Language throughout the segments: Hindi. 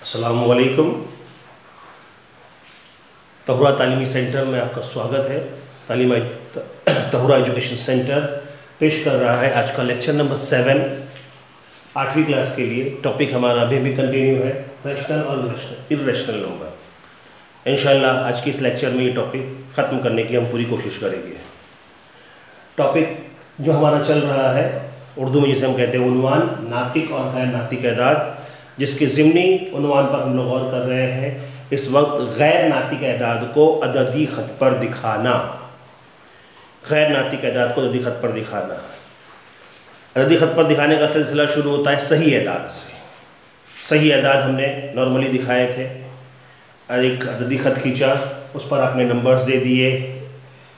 अस्सलामुअलैकुम। तहुरा तालीमी सेंटर में आपका स्वागत है। तहुरा एजुकेशन सेंटर पेश कर रहा है आज का लेक्चर नंबर 7 8वीं क्लास के लिए। टॉपिक हमारा अभी भी कंटिन्यू है, रैशनल और इर्रेशनल नंबर। इंशाअल्लाह आज के इस लेक्चर में ये टॉपिक ख़त्म करने की हम पूरी कोशिश करेंगे। टॉपिक जो हमारा चल रहा है उर्दू में जिसे हम कहते हैं उन्वान, नातिक और गैर नातिक एदाद, जिसके ज़िमनी उन्वान पर हम लोग गौर कर रहे हैं इस वक्त गैर नातिक एदाद को अददी ख़त पर दिखाना। गैर नातिक एदाद को अददी ख़त पर दिखाना। अददी ख़त पर दिखाने का सिलसिला शुरू होता है सही एदाद से। सही एदाद हमने नॉर्मली दिखाए थे। एक अददी ख़त खींचा, उस पर आपने नंबर्स दे दिए,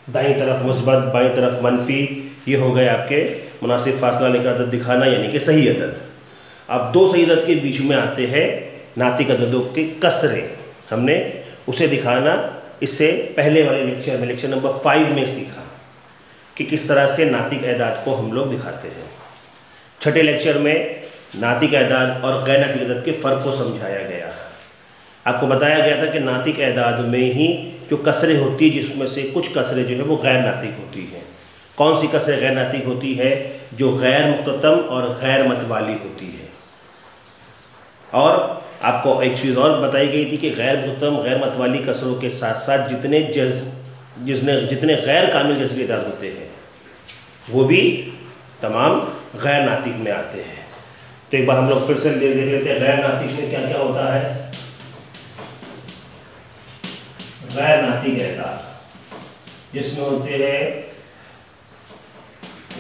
दाईं तरफ मुस्बत, बाईं तरफ मनफी। ये हो गए आपके मुनासिब फासला लेकर अदद दिखाना, यानी कि सही अदद। अब दो सही अदद के बीच में आते हैं नातिक अददों के कसरे, हमने उसे दिखाना। इससे पहले वाले लेक्चर में, लेक्चर नंबर 5 में सीखा कि किस तरह से नातिक एदाद को हम लोग दिखाते हैं। छठे लेक्चर में नातिक एदाद और गैर नातिक एदाद के फ़र्क को समझाया गया। आपको बताया गया था कि नातिक एदाद में ही जो कसरे होती है, जिसमें से कुछ कसरे जो है वो गैर नातिक होती हैं। कौन सी कसरे गैर नातिक होती है? जो गैर मुख्ततम और गैर मतवाली होती है। और आपको एक चीज़ और बताई गई थी कि गैर मुख्ततम गैर मतवाली कसरों के साथ साथ जितने गैर कामिल जज़री एदाद होते हैं वो भी तमाम गैर नातिक में आते हैं। तो एक बार हम लोग फिर से देख लेते हैं गैर नातिक में क्या क्या होता है। गैर नातिक एदाद जिसमें होते हैं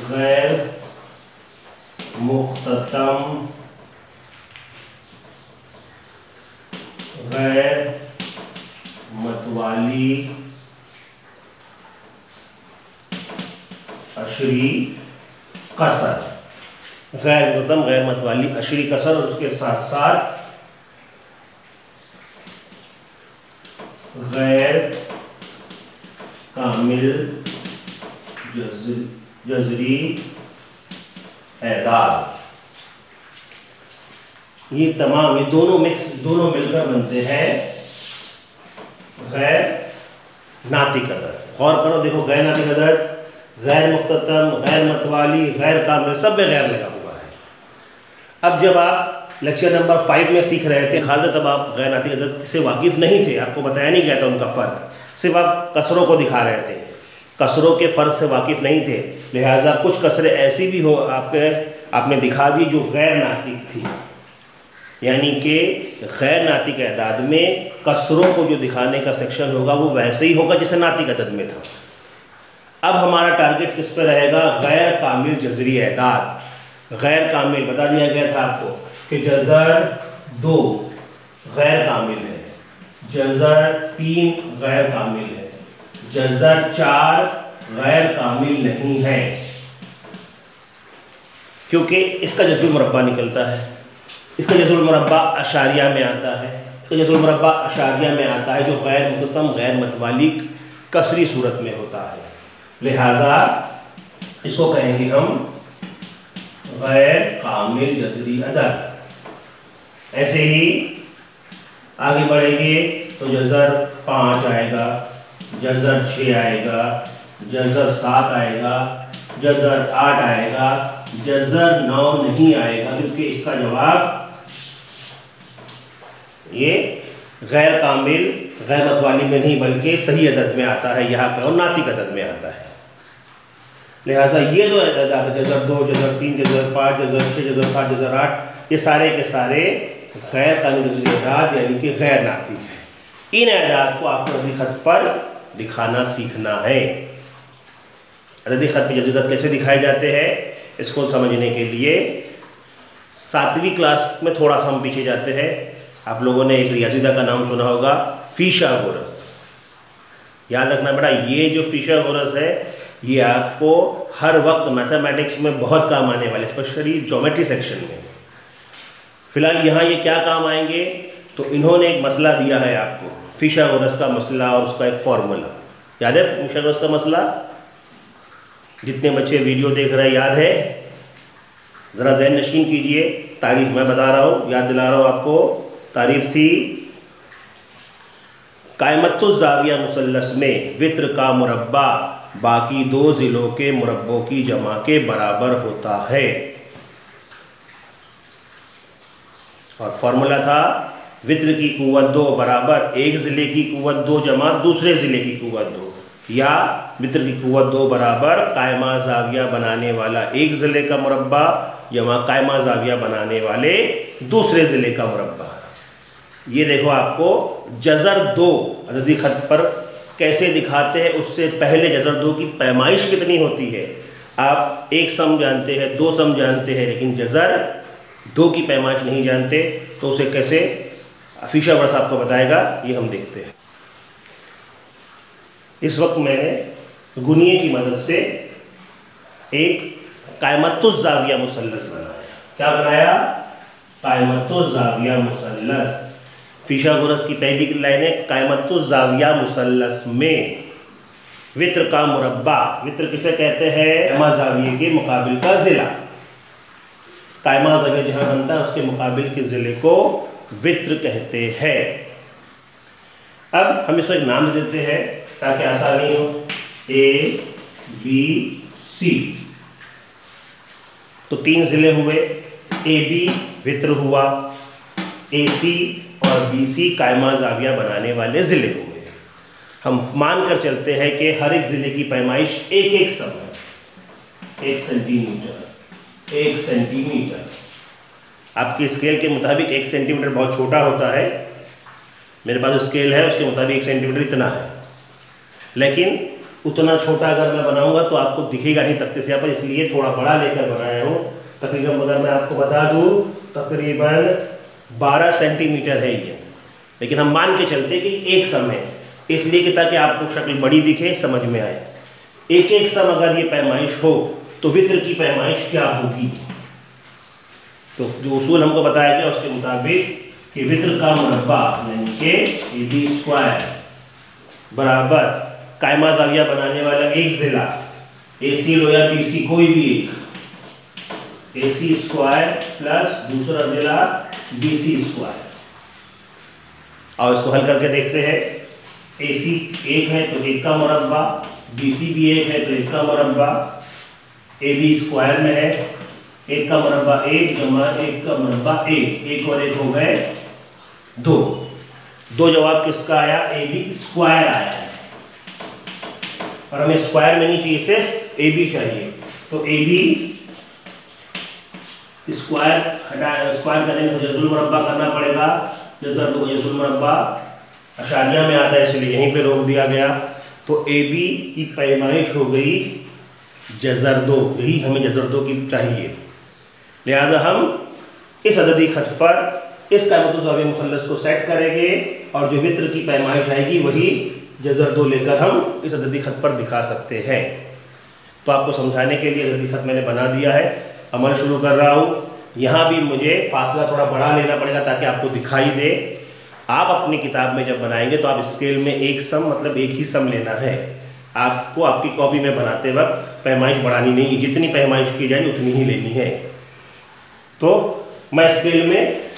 गैर मुख्ततम, गैर मतवाली अशरी कसर। गैर मुख्ततम गैर मतवाली अशरी कसर, और उसके साथ साथ गैर कामिल जज़री एदाद। ये तमाम, ये दोनों दोनों मिलकर बनते हैं गैर नातिक अदद। गौर करो, देखो गैर नातिक अदद, गैर मुख्ततम, गैर मतवाली, गैर कामिल, सब में गैर लगा हुआ है। अब जब आप लेक्चर नंबर 5 में सीख रहे थे खासा, तब आप गैर नातिक अदद से वाकिफ़ नहीं थे, आपको बताया नहीं गया था उनका फ़र्क। सिर्फ आप कसरों को दिखा रहे थे, कसरों के फ़र्क से वाकिफ़ नहीं थे। लिहाजा कुछ कसरें ऐसी भी हो आपने दिखा दी जो गैर नातिक थी, यानी कि गैर नातिक एदाद में कसरों को जो दिखाने का सेक्शन होगा वो वैसे ही होगा जैसे नातिक अदद में था। अब हमारा टारगेट किस पे रहेगा? गैर कामिल जज़री एदाद। गैर कामिल बता दिया गया था आपको कि जज़र 2 गैर कामिल है, जज़र 3 गैर कामिल है, जज़र 4 गैर कामिल नहीं है, क्योंकि इसका जज़ुल मुरब्बा निकलता है। इसका जज़ुल मुरब्बा अशारिया में आता है। इसका जज़ुल मुरब्बा अशारिया में आता है जो गैर मुख्ततम गैर मतवाली कसरी सूरत में होता है। लिहाजा इसको कहेंगे हम गैर कामिल जज़री अदद। ऐसे ही आगे बढ़ेंगे तो जज़र 5 आएगा, जज़र 6 आएगा, जज़र 7 आएगा, जज़र 8 आएगा, जज़र 9 नहीं आएगा, क्योंकि इसका जवाब ये गैर कामिल गैर मतवाली में नहीं बल्कि सही अदद में आता है, यहाँ पर और नातिक अदद में आता है। लिहाजा ये जो अदद है जज़र 2, जज़र 3, जज़र 5, जज़र 6, जज़र 7, जज़र 8, ये सारे के सारे गैर कामिल जज़री एदाद यानी कि गैर नातिक है। इन एदाद को आपको अददी ख़त पर दिखाना सीखना है। अददी ख़त पर जज़री एदाद कैसे दिखाए जाते हैं इसको समझने के लिए 7वीं क्लास में थोड़ा सा हम पीछे जाते हैं। आप लोगों ने एक रियाज़िदा का नाम सुना होगा, फिशागोरस। याद रखना बेटा, ये जो फिशागोरस है ये आपको हर वक्त मैथमेटिक्स में बहुत काम आने वाले, स्पेशली ज्योमेट्री सेक्शन में। फ़िलहाल यहाँ ये क्या काम आएंगे, तो इन्होंने एक मसला दिया है आपको, फिशागोरस का मसला और उसका एक फॉर्मूला। याद है फिशागोरस का मसला? जितने बच्चे वीडियो देख रहे हैं याद है? ज़रा ज़हन नशीन कीजिए, तारीफ मैं बता रहा हूँ, याद दिला रहा हूँ आपको। तारीफ थी कायमतुज़ ज़ाविया मुसल्लस में वित्र का मुरब्बा बाकी दो ज़िलों के मुरब्बों की जमा के बराबर होता है। और फॉर्मूला था वित्र की कुव्वत 2 बराबर एक ज़िले की कुव्वत 2 जमा दूसरे ज़िले की कुव्वत 2, या वित्र की कुव्वत 2 बराबर कायमा ज़ाविया बनाने वाला एक ज़िले का मुरब्बा जमा कायमा ज़ाविया बनाने वाले दूसरे ज़िले का मुरब्बा। ये देखो आपको जज़र 2 अददी खत पर कैसे दिखाते हैं, उससे पहले जज़र 2 की पैमाइश कितनी होती है। आप एक सम जानते हैं, 2 सम जानते हैं, लेकिन जज़र 2 की पैमाइश नहीं जानते, तो उसे कैसे फिशागोरस आपको बताएगा, ये हम देखते हैं। इस वक्त मैंने गुनिये की मदद से एक कायमतुज़ ज़ाविया मुसल्लस बनाया। क्या बनाया? कायमतुज़ ज़ाविया मुसल्लस। फिशागोरस की पहली लाइन है कायमतुज़ ज़ाविया मुसल्लस में वित्र का मुरब्बा। वित्र किसे कहते हैं? कायमा ज़ाविये के मुकाबिल का ज़िला। कायमा ज़ाविया जहाँ बनता है उसके मुकाबिल के ज़िले को वित्र कहते हैं। अब हम इसको एक नाम देते हैं ताकि आसानी हो। A, B, C तो 3 ज़िले हुए। AB वित्र हुआ, AC और BC कायमा ज़ाविया बनाने वाले ज़िले हुए। हम मान कर चलते हैं कि हर एक ज़िले की पैमाइश एक सम है, 1 सेंटीमीटर। 1 सेंटीमीटर आपकी स्केल के मुताबिक 1 सेंटीमीटर बहुत छोटा होता है। मेरे पास स्केल है, उसके मुताबिक 1 सेंटीमीटर इतना है, लेकिन उतना छोटा अगर मैं बनाऊंगा तो आपको दिखेगा नहीं तख्ते से यहाँ पर, इसलिए थोड़ा बड़ा लेकर बनाया हूँ। तकरीबन अगर मैं आपको बता दूँ तकरीबन 12 सेंटीमीटर है ये, लेकिन हम मान के चलते कि एक सम है, इसलिए कि ताकि आपको शक्ल बड़ी दिखे, समझ में आए। एक सम अगर ये पैमाइश हो तो वित्र की पैमाइश क्या होगी? तो जो उसूल हमको बताया गया उसके मुताबिक कि वित्र का मुरब्बा यानी कि AB² बराबर कायमा ज़ाविया बनाने वाला एक ज़िला AC लो या BC, कोई भी एक, AC² प्लस दूसरा ज़िला BC²। और इसको हल करके देखते हैं। AC 1 है तो 1 का मुरब्बा, BC भी 1 है तो 1 का मुरब्बा, AB² में है 1 का मुरब्बा 1 जमा 1 का मुरब्बा 1 और 1 हो गए 2 जवाब किसका आया? AB² आया है। और हमें स्क्वायर में नहीं चाहिए, सिर्फ AB चाहिए। तो AB स्क्वायर करने में जज़ुल मुरब्बा करना पड़ेगा। जज़र 2 जज़ुल मुरब्बा अशारिया में आता है, इसलिए यहीं पे रोक दिया गया। तो AB की पैमाइश हो गई जज़र 2, यही हमें जज़र 2 की चाहिए। लिहाजा हम इस अददी खत पर इस कायमतुज़ ज़ाविया मुसल्लस को सेट करेंगे और जो वित्र की पैमाइश आएगी वही जज़र 2 लेकर हम इस अददी खत पर दिखा सकते हैं। तो आपको समझाने के लिए अददी खत मैंने बना दिया है, अमल शुरू कर रहा हूँ। यहाँ भी मुझे फासला थोड़ा बड़ा लेना पड़ेगा ताकि आपको दिखाई दे। आप अपनी किताब में जब बनाएंगे तो आप स्केल में एक सम मतलब एक ही सम लेना है। आपको आपकी कॉपी में बनाते वक्त पैमाइश बढ़ानी नहीं है, जितनी पैमाइश की जाएगी उतनी ही लेनी है। तो मैं स्केल में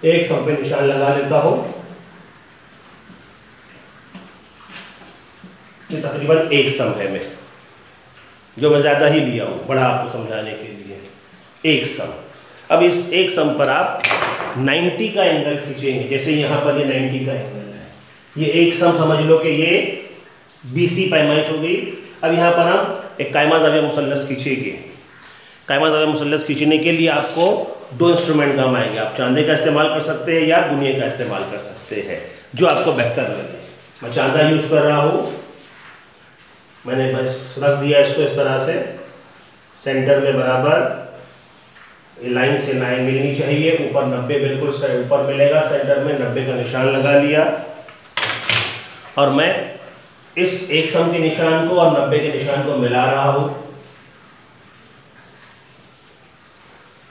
एक सम पे निशान लगा लेता हूँ। ये तकरीबन एक सम है में, जो मैं ज़्यादा ही लिया हूँ बड़ा आपको समझाने के लिए। एक सम। अब इस एक सम पर आप 90 का एंगल खींचेंगे। जैसे यहाँ पर ये 90 का एंगल है, ये एक सम समझ लो कि ये BC पैमाइश हो गई। अब यहाँ पर हम एक कायमा ज़ाविया मुसल्लस खींचेंगे। कायमा ज़ाविया मुसल्लस खींचने के लिए आपको 2 इंस्ट्रूमेंट काम आएंगे। आप चांदे का इस्तेमाल कर सकते हैं या गुनिये का इस्तेमाल कर सकते हैं, जो आपको बेहतर लगे। मैं चांदा यूज़ कर रहा हूँ। मैंने बस रख दिया इसको इस तरह से सेंटर में बराबर, लाइन से लाइन मिलनी चाहिए। ऊपर 90 बिल्कुल ऊपर मिलेगा, सेंटर में 90 का निशान लगा लिया। और मैं इस एक सम के निशान को और 90 के निशान को मिला रहा हूँ।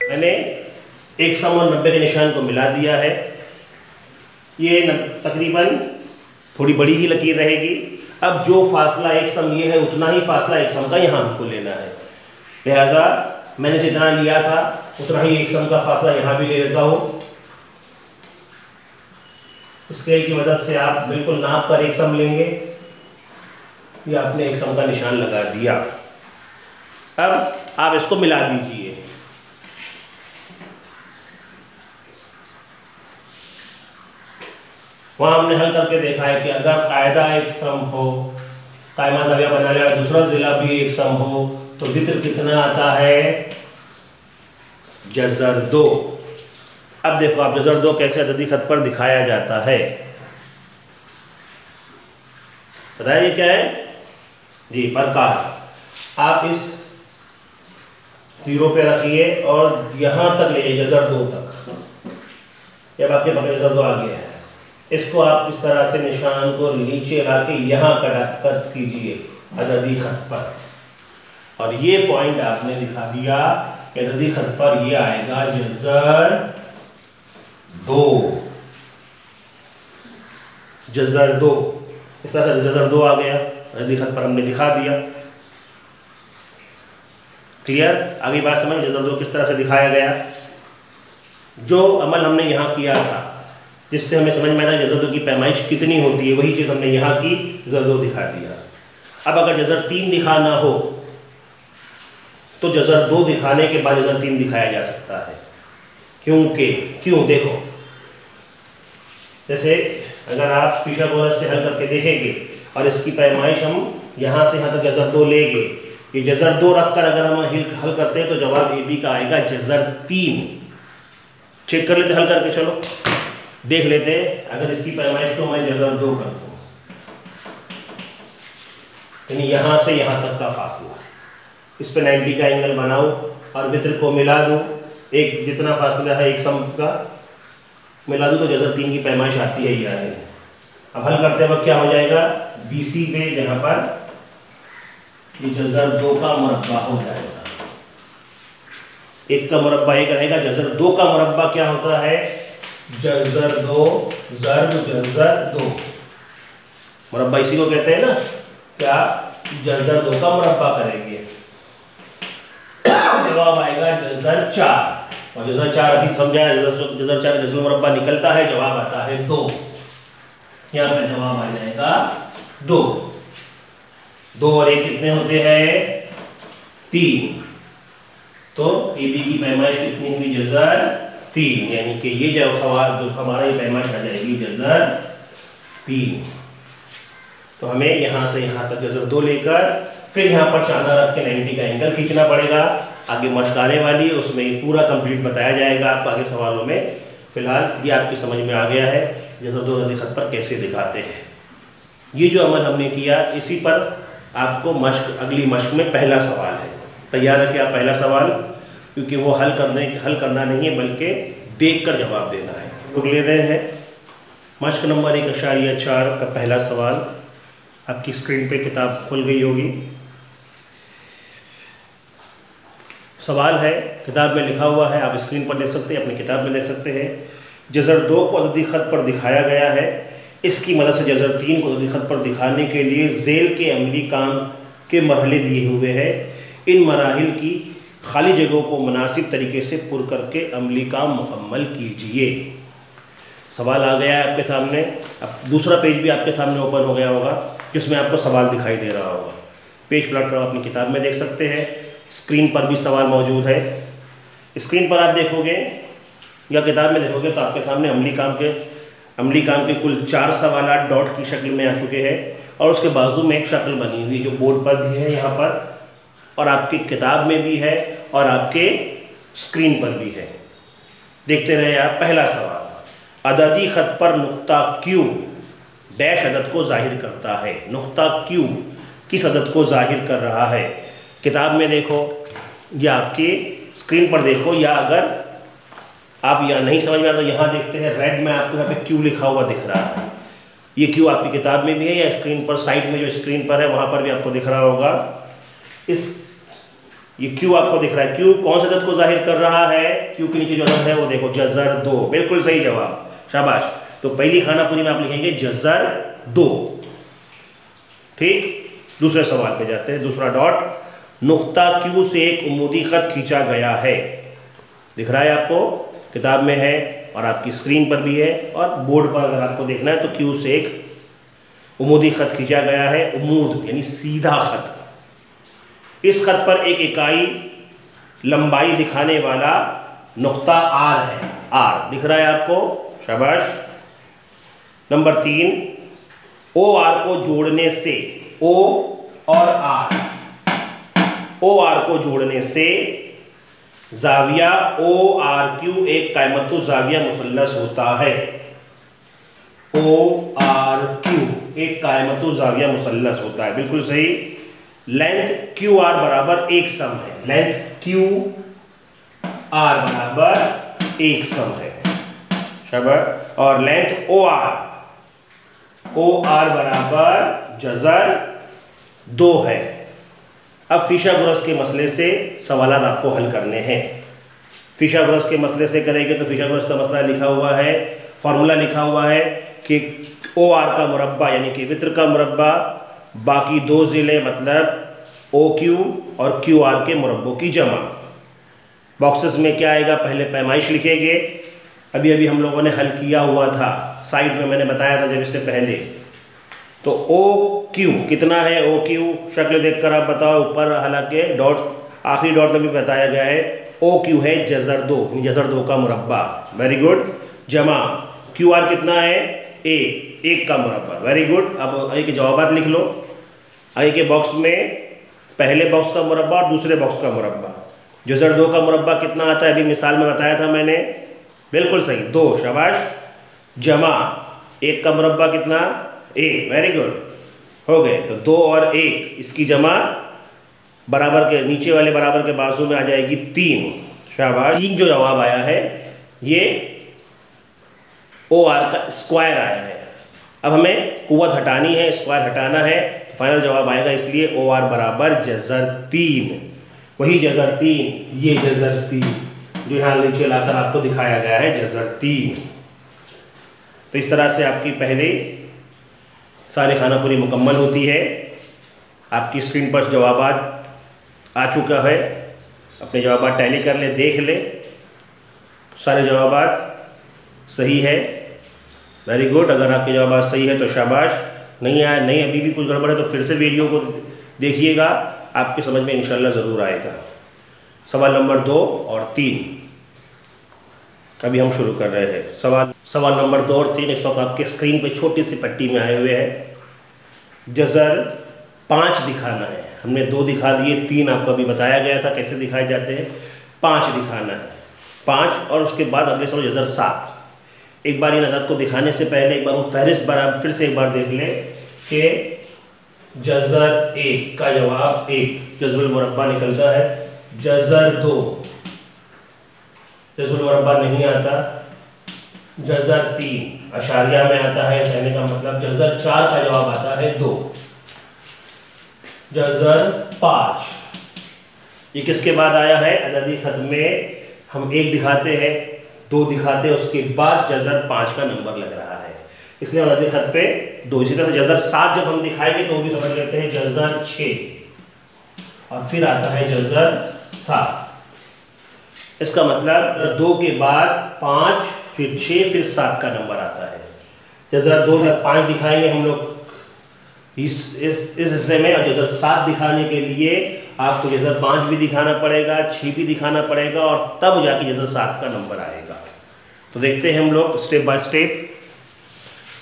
मैंने एक सम और 90 के निशान को मिला दिया है। ये तकरीबन थोड़ी बड़ी ही लकीर रहेगी। अब जो फासला एक सम ये है उतना ही फासला एक सम का यहाँ हमको लेना है। लिहाजा मैंने जितना लिया था उतना ही एक सम का फासला यहाँ भी ले लेता हूँ। स्केल की मदद से आप बिल्कुल नाप कर एक सम लेंगे। ये आपने एक सम का निशान लगा दिया। अब आप इसको मिला दीजिए। वहां हमने हल करके देखा है कि अगर कायदा एक सम हो, कायमा दरिया बनाने वाला दूसरा जिला भी एक सम हो, तो वित्र कितना आता है? जज़र 2। अब देखो आप जज़र 2 कैसे अददी खत पर दिखाया जाता है, बताइए क्या है जी? प्रकार आप इस 0 पे रखिए और यहां तक ले जाइए जज़र 2 तक। जब आपके पास जज़र 2 आ गया है, इसको आप इस तरह से निशान को नीचे लाके यहाँ कट कीजिए अददी खत पर, और ये पॉइंट आपने दिखा दिया कि अददी खत पर ये आएगा जज़र 2। जज़र 2 इस तरह से जज़र 2 आ गया, अददी खत पर हमने दिखा दिया। क्लियर? आगे बात समझ? जज़र 2 किस तरह से दिखाया गया, जो अमल हमने यहाँ किया था जिससे हमें समझ में आया जज़र 2 की पैमाइश कितनी होती है, वही चीज़ हमने यहाँ की, जज़र 2 दिखा दिया। अब अगर जज़र 3 दिखाना हो तो जज़र 2 दिखाने के बाद जज़र 3 दिखाया जा सकता है। क्यों देखो, जैसे अगर आप फिशागोरस से हल करके देखेंगे और इसकी पैमाइश हम यहाँ से यहाँ तक जज़र 2 लेंगे, ये जज़र 2 रखकर अगर हम हल करते हैं तो जवाब ए बी का आएगा जज़र 3। चेक कर लेते हल करके, चलो देख लेते हैं। अगर इसकी पैमाइश को मैं जज़र 2 कर दूँ, यानी यहाँ से यहाँ तक का फासला, इस पे 90 का एंगल बनाऊँ और वित्र को मिला दूँ, एक जितना फासला है एक सम का मिला दूँ तो जज़र 3 की पैमाइश आती है, ये आ रही है। अब हल करते वक्त क्या हो जाएगा, BC पे जहाँ पर ये जज़र 2 का मुरब्बा हो जाएगा। एक का मुरब्बा एक रहेगा, जज़र 2 का मुरब्बा क्या होता है? जज़र 2 ज़र्ब जज़र 2। मुरब्बा इसी को कहते हैं ना, क्या जज़र 2 का मुरब्बा करेंगे, जवाब आएगा जज़र 4। और जज़र 4 अभी समझा, जज़र 4 जज़र मुरब्बा निकलता है, जवाब आता है 2। यहाँ पे जवाब आ जाएगा 2। 2 और 1 कितने होते हैं? 3। तो ए बी की पैमाइश कितनी हुई? जज़र 3, यानी कि ये जो सवाल जो हमारा ये पैमाइश आ जाएगी जज़र 3। तो हमें यहाँ से यहाँ तक जज़र 2 लेकर फिर यहाँ पर चांदा रख के 90 का एंगल खींचना पड़ेगा। आगे मश्क आने वाली है, उसमें ये पूरा कंप्लीट बताया जाएगा आपको आगे सवालों में। फिलहाल ये आपकी समझ में आ गया है जज़र 2 अददी खत पर कैसे दिखाते हैं। ये जो अमल हमने किया, इसी पर आपको मश्क, अगली मश्क में पहला सवाल है, तैयार रखिए आप पहला सवाल, क्योंकि वो हल करना नहीं है बल्कि देखकर जवाब देना है। लोग ले रहे हैं मश्क नंबर 1.4 का पहला सवाल। आपकी स्क्रीन पे किताब खुल गई होगी। सवाल है, किताब में लिखा हुआ है, आप स्क्रीन पर देख सकते हैं, अपनी किताब में देख सकते हैं। जज़र 2 को अददी खत पर दिखाया गया है, इसकी मदद से जज़र 3 को अददी खत पर दिखाने के लिए ज़ेल के अमली काम के मरहले दिए हुए हैं। इन मराहिल की खाली जगहों को मुनासिब तरीके से पुर करके अमली काम मुकम्मल कीजिए। सवाल आ गया है आपके सामने। अब दूसरा पेज भी आपके सामने ओपन हो गया होगा जिसमें आपको सवाल दिखाई दे रहा होगा। पेज पलट कर अपनी किताब में देख सकते हैं, स्क्रीन पर भी सवाल मौजूद है। स्क्रीन पर आप देखोगे या किताब में देखोगे तो आपके सामने अमली काम के कुल 4 सवाल डॉट की शक्ल में आ चुके हैं और उसके बाजू में एक शक्ल बनी हुई जो बोर्ड पर भी है यहाँ पर, और आपकी किताब में भी है और आपके स्क्रीन पर भी है। देखते रहे आप। पहला सवाल, अददी खत पर नुक्ता क्यू डैश अदद को जाहिर करता है। नुक्ता क्यू किस अदद को जाहिर कर रहा है? किताब में देखो या आपकी स्क्रीन पर देखो, या अगर आप यहाँ नहीं समझ में आता तो यहाँ देखते हैं, रेड में आपको यहाँ पे क्यू लिखा हुआ दिख रहा है। ये क्यू आपकी किताब में भी है या स्क्रीन पर, साइड में जो स्क्रीन पर है वहाँ पर भी आपको दिख रहा होगा। ये क्यू आपको दिख रहा है। क्यू कौन से अदद को जाहिर कर रहा है? क्यू के नीचे जो अदद है वो देखो, जज़र 2। बिल्कुल सही जवाब, शाबाश। तो पहली खाना पूरी में आप लिखेंगे जज़र 2। ठीक, दूसरे सवाल पे जाते हैं। दूसरा डॉट, नुक्ता क्यू से एक उमूदी खत खींचा गया है। दिख रहा है आपको, किताब में है और आपकी स्क्रीन पर भी है, और बोर्ड पर अगर आपको देखना है तो क्यू से एक उमूदी खत खींचा गया है। उमूद यानी सीधा खत। इस खत पर एक इकाई लंबाई दिखाने वाला नुक्ता आर है। आर दिख रहा है आपको, शाबाश। नंबर 3, ओ आर को जोड़ने से, ओ और आर, ओ आर को जोड़ने से जाविया ओ आर क्यू एक कायमतु जाविया मुसल्लस होता है। ओ आर क्यू एक कायमतु जाविया मुसल्लस होता है, बिल्कुल सही। लेंथ क्यू आर बराबर एक सम है, लेंथ क्यू आर बराबर एक सम है, शाबाश। और लेंथ ओ आर बराबर जज़र 2 है। अब फिशागोरस के मसले से सवालात आपको हल करने हैं। फिशागोरस के मसले से करेंगे तो फिशागोरस का मसला लिखा हुआ है, फॉर्मूला लिखा हुआ है कि ओ आर का मुरब्बा यानी कि वित्र का मुरब्बा बाकी 2 ज़िले मतलब ओ क्यू और क्यू आर के मुरब्बों की जमा। बॉक्सेस में क्या आएगा, पहले पैमाइश लिखेंगे। अभी अभी हम लोगों ने हल किया हुआ था, साइड में मैंने बताया था जब इससे पहले। तो ओ क्यू कितना है, ओ क्यू शक्ल देखकर आप बताओ। ऊपर हालांकि डॉट, आखिरी डॉट में भी बताया गया है, ओ क्यू है जज़र 2, जज़र 2 का मुरब्बा, वेरी गुड। जमा क्यू आर कितना है, ए, 1 का मुरब्बा, वेरी गुड। अब आगे के जवाबात लिख लो। आगे के बॉक्स में पहले बॉक्स का मुरब्बा और दूसरे बॉक्स का मुरब्बा। जज़र 2 का मुरब्बा कितना आता है, अभी मिसाल में बताया था मैंने, बिल्कुल सही, 2, शाबाश। जमा 1 का मुरब्बा कितना, ए, वेरी गुड, हो गए। तो 2 और 1 इसकी जमा बराबर के नीचे वाले बराबर के बाजू में आ जाएगी 3, शाबाश। 3 जो जवाब आया है ये ओ आर का स्क्वायर आया है। अब हमें कुव्वत हटानी है, स्क्वायर हटाना है, तो फाइनल जवाब आएगा, इसलिए ओ आर बराबर जज़र 3। वही जज़र 3, ये जज़र 3 जो यहाँ नीचे लाकर आपको दिखाया गया है, जज़र 3। तो इस तरह से आपकी पहले सारी खानापुरी मुकम्मल होती है। आपकी स्क्रीन पर जवाबात आ चुका है, अपने जवाबात टैली कर ले, देख ले, सारे जवाबात सही है, वेरी गुड। अगर आपके जवाबात सही है तो शाबाश, नहीं आया, नहीं अभी भी कुछ गड़बड़ है तो फिर से वीडियो को देखिएगा, आपके समझ में इंशाल्लाह ज़रूर आएगा। सवाल नंबर 2 और 3 अभी हम शुरू कर रहे हैं। सवाल नंबर 2 और 3 इस वक्त आपके स्क्रीन पे छोटी सी पट्टी में आए हुए हैं। जज़र 5 दिखाना है, हमने 2 दिखा दिए, 3 आपको अभी बताया गया था कैसे दिखाए जाते हैं। 5 दिखाना है, 5 और उसके बाद अगले सवाल जज़र 7। एक बार इन अदद को दिखाने से पहले एक बार वो फहरिस्त बराबर फिर से एक बार देख ले कि जज़र 1 का जवाब 1, जज़रुल मुरब्बा निकलता है। जज़र 2 जज़रुल मुरब्बा नहीं आता। जज़र 3 अशारिया में आता है, कहने का मतलब जज़र 4 का जवाब आता है 2। जज़र 5 ये किसके बाद आया है, अददी खत में हम 1 दिखाते हैं, 2 दिखाते हैं, उसके बाद जज़र 5 का नंबर लग रहा है, इसलिए अददी खत पे 2। इसी तरह से जज़र 7 जब हम दिखाएंगे तो भी समझ लेते हैं जज़र 6 और फिर आता है जज़र 7। इसका मतलब 2 के बाद 5 फिर 6 फिर 7 का नंबर आता है। जज़र 2 या 5 दिखाएंगे हम लोग इस हिस्से में, और जज़र 7 दिखाने के लिए आपको जज़र 5 भी दिखाना पड़ेगा, 6 भी दिखाना पड़ेगा, और तब जाके जज़र 7 का नंबर आएगा। तो देखते हैं हम लोग स्टेप बाय स्टेप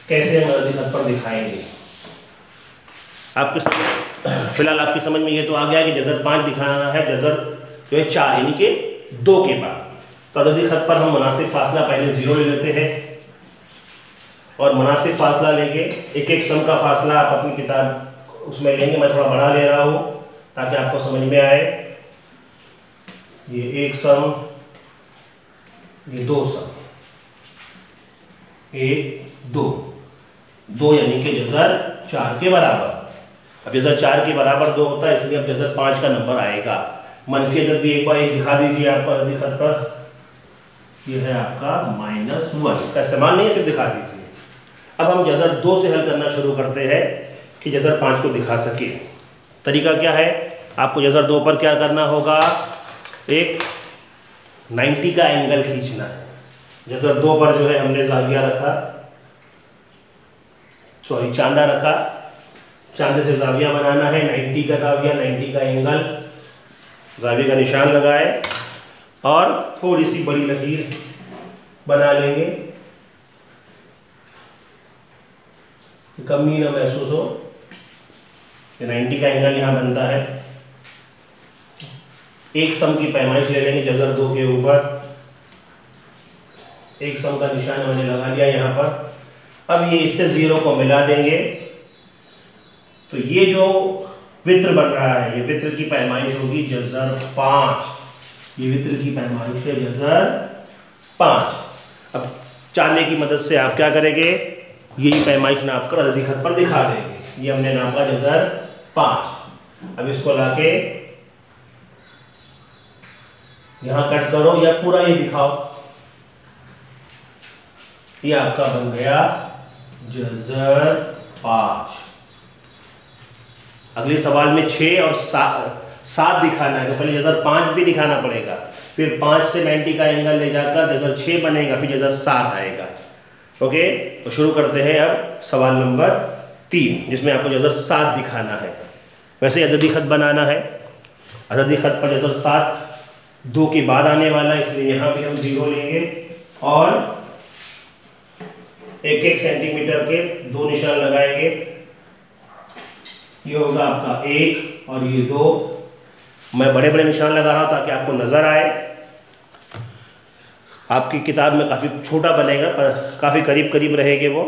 कैसे हम अददी खत पर दिखाएंगे। आपके फिलहाल आपकी समझ में ये तो आ गया कि जज़र 5 दिखाना है, जज़र जो है 4 यानी कि 2 के बाद। तो अददी खत पर हम मुनासिब फासला पहले 0 ले लेते हैं, और मुनासिब फासला लेंगे, एक एक सम का फासला आप अपनी किताब उसमें लेंगे, मैं थोड़ा बढ़ा ले रहा हूँ ताकि आपको समझ में आए। ये 1 सम, ये 2 सम, 1 2 2 यानी कि जज़र 4 के बराबर। अब जज़र 4 के बराबर 2 होता है, इसलिए अब जज़र 5 का नंबर आएगा। मनफी अदद भी एक बार एक दिखा दीजिए आपको अददी खत पर, ये है आपका -1, इसका इस्तेमाल नहीं है, सिर्फ दिखा दीजिए। अब हम जज़र 2 से हल करना शुरू करते हैं कि जज़र 5 को दिखा सके। तरीका क्या है, आपको जज़र 2 पर क्या करना होगा, एक 90 का एंगल खींचना है। जज़र 2 पर जो है हमने जाविया रखा, सॉरी चांदा रखा। चांदे से जाविया बनाना है, 90 का जाविया, 90 का एंगल, जाविया का निशान लगाए और थोड़ी सी बड़ी लकीर बना लेंगे, कमी ना महसूस हो। 90 का एंगल यहाँ बनता है। एक सम की पैमाइश ले लेंगे जज़र 2 के ऊपर, एक सम का निशान मैंने लगा लिया यहाँ पर। अब ये इससे 0 को मिला देंगे, तो ये जो वित्र बन रहा है, ये वित्र की पैमाइश होगी जज़र 5। ये वित्र की पैमाइश है जज़र 5। अब चांदे की मदद से आप क्या करेंगे, यही पैमाइश नाप कर अददी खत पर दिखा देंगे। ये हमने नापा जज़र 5। अब इसको लाके यहाँ कट करो या पूरा ये दिखाओ। ये आपका बन गया जज़र 5। अगले सवाल में 6 और 7 दिखाना है, तो पहले जज़र 5 भी दिखाना पड़ेगा, फिर 5 से 90 का एंगल ले जाकर जज़र 6 बनेगा, फिर जज़र 7 आएगा। ओके, तो शुरू करते हैं अब सवाल नंबर 3, जिसमें आपको जज़र 7 दिखाना है। वैसे अददी खत बनाना है, अददी खत पर जज़र 7 2 के बाद आने वाला है, इसलिए यहाँ भी हम 0 लेंगे और 1-1 सेंटीमीटर के 2 निशान लगाएंगे। ये होगा आपका 1 और ये 2। मैं बड़े बड़े निशान लगा रहा हूँ ताकि आपको नज़र आए। आपकी किताब में काफ़ी छोटा बनेगा पर काफ़ी करीब करीब रहेंगे वो,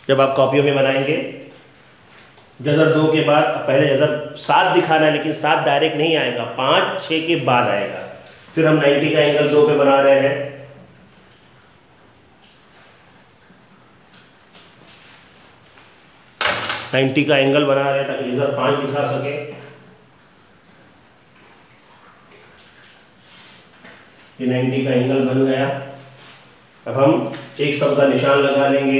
जब आप कॉपियों में बनाएंगे। जज़र 2 के बाद पहले जज़र 7 दिखाना है, लेकिन 7 डायरेक्ट नहीं आएगा, 5-6 के बाद आएगा। फिर हम 90 का एंगल 2 पे बना रहे हैं। नाइन्टी का एंगल बना रहे हैं ताकि जज़र 5 दिखा सके। ये 90 का एंगल बन गया। अब हम एक सम का निशान लगा लेंगे।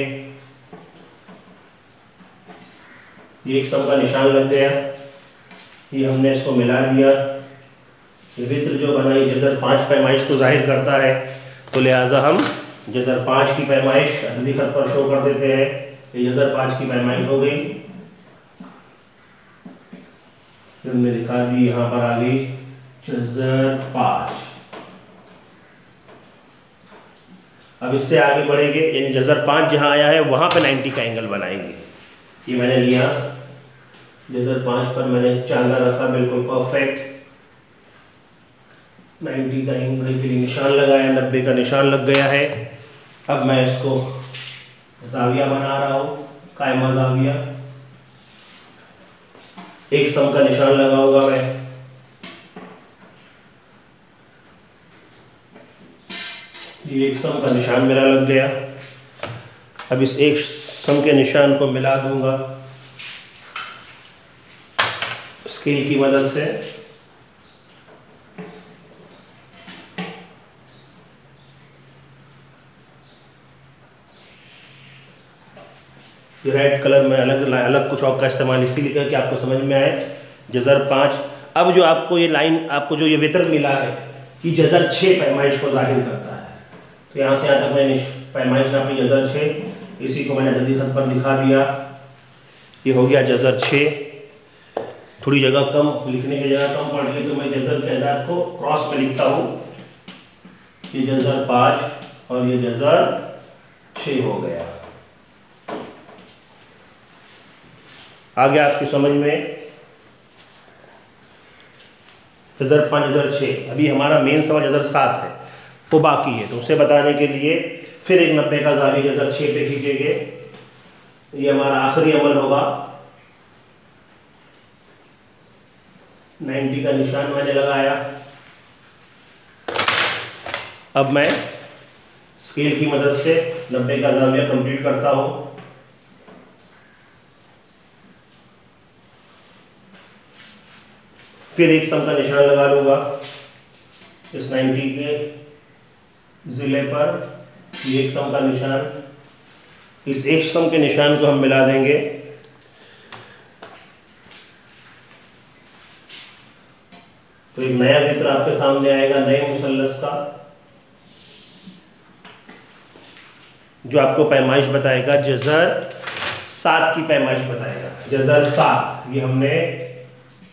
ये एक सम का निशान लग गया, ये हमने इसको मिला दिया। ये वित्र जो बना ये जज़र 5 पैमाइश को जाहिर करता है, तो लिहाजा हम जज़र 5 की पैमाइश अददी खत पर शो कर देते हैं। ये जज़र 5 की पैमाइश हो गई, फिर हमने दिखा दी, यहाँ पर आ गई जज़र 5। अब इससे आगे बढ़ेंगे, यानी जज़र 5 जहाँ आया है वहाँ पे 90 का एंगल बनाएंगे। ये मैंने लिया, जज़र 5 पर मैंने चांदा रखा, बिल्कुल परफेक्ट। 90 का एंगल के लिए निशान लगाया, 90 का निशान लग गया है। अब मैं इसको जाविया बना रहा हूँ, कायमा जाविया। एक सम का निशान लगाऊंगा मैं। ये एक सम का निशान मेरा लग गया। अब इस एक सम के निशान को मिला दूंगा स्केल की मदद से। रेड कलर में अलग कुछ और का इस्तेमाल इसीलिए किया कि आपको समझ में आए। जज़र 5। अब जो आपको ये लाइन, आपको जो ये वित्र मिला है, ये जज़र 6 पैमाइश को जाहिर करता है। तो यहाँ से यहाँ तक मैंने पैमाइश नापी जज़र 6, इसी को मैंने अददी खत पर दिखा दिया। ये हो गया जज़र 6। थोड़ी जगह कम, लिखने की जगह कम पड़ गई, तो मैं जज़र के अदाद को क्रॉस में लिखता हूँ। ये जज़र 5 और ये जज़र 6 हो गया। आ गया आपकी समझ में? जज़र 5 जज़र 6। अभी हमारा मेन सवाल जज़र 7 है, वो बाकी है, तो उसे बताने के लिए फिर एक 90 का जाविया जज़र 6 पे खींचेंगे। ये हमारा आखिरी अमल होगा। 90 का निशान मैंने लगाया। अब मैं स्केल की मदद से 90 का जाविया कंप्लीट करता हूँ। फिर एक सम का निशान लगा लूँगा इस 90 के ज़िले पर। ये एक सम का निशान, इस एक सम के निशान को हम मिला देंगे। तो एक नया चित्र आपके सामने आएगा नए मुसल्लस का। जो आपको पैमाइश बताएगा जज़र 7 की पैमाइश बताएगा। जज़र 7 ये हमने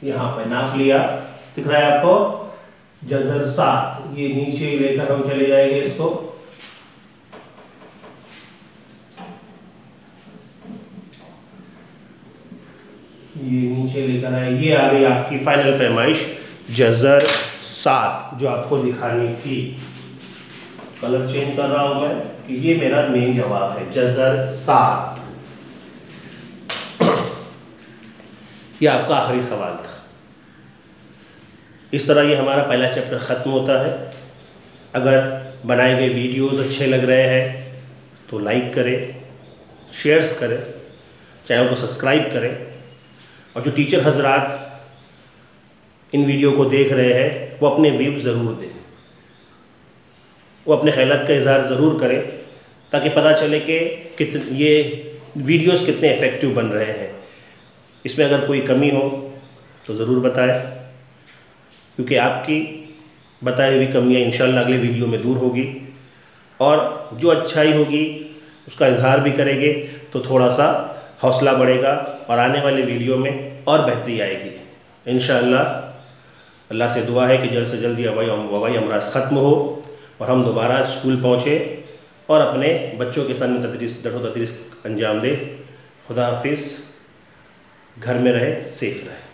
यहाँ पे नाप लिया, दिख रहा है आपको। जज़र 7 ये नीचे लेकर हम चले जाएंगे इसको। ये नीचे लेकर आए, ये आ गई आपकी फाइनल पैमाइश जज़र 7 जो आपको दिखानी थी। कलर चेंज कर रहा हूं मैं कि ये मेरा मेन जवाब है, जज़र 7। ये आपका आखिरी सवाल था। इस तरह ये हमारा पहला चैप्टर ख़त्म होता है। अगर बनाए गए वीडियोस अच्छे लग रहे हैं तो लाइक करें, शेयर्स करें, चैनल को सब्सक्राइब करें, और जो टीचर हजरात इन वीडियो को देख रहे हैं वो अपने व्यूज़ ज़रूर दें, वो अपने ख्यालात का इज़हार ज़रूर करें, ताकि पता चले कि ये वीडियोस कितने इफ़ेक्टिव बन रहे हैं। इसमें अगर कोई कमी हो तो ज़रूर बताएं, क्योंकि आपकी बताई हुई कमियाँ इंशाल्लाह अगले वीडियो में दूर होगी, और जो अच्छाई होगी उसका इज़हार भी करेंगे तो थोड़ा सा हौसला बढ़ेगा और आने वाले वीडियो में और बेहतरी आएगी इंशाअल्लाह। अल्लाह से दुआ है कि जल्द से जल्द ये वबाई अमराज ख़त्म हो और हम दोबारा स्कूल पहुँचे और अपने बच्चों के सामने दर्स व तदरीस अंजाम दें। खुदा हाफिज़, घर में रहे, सेफ रहे।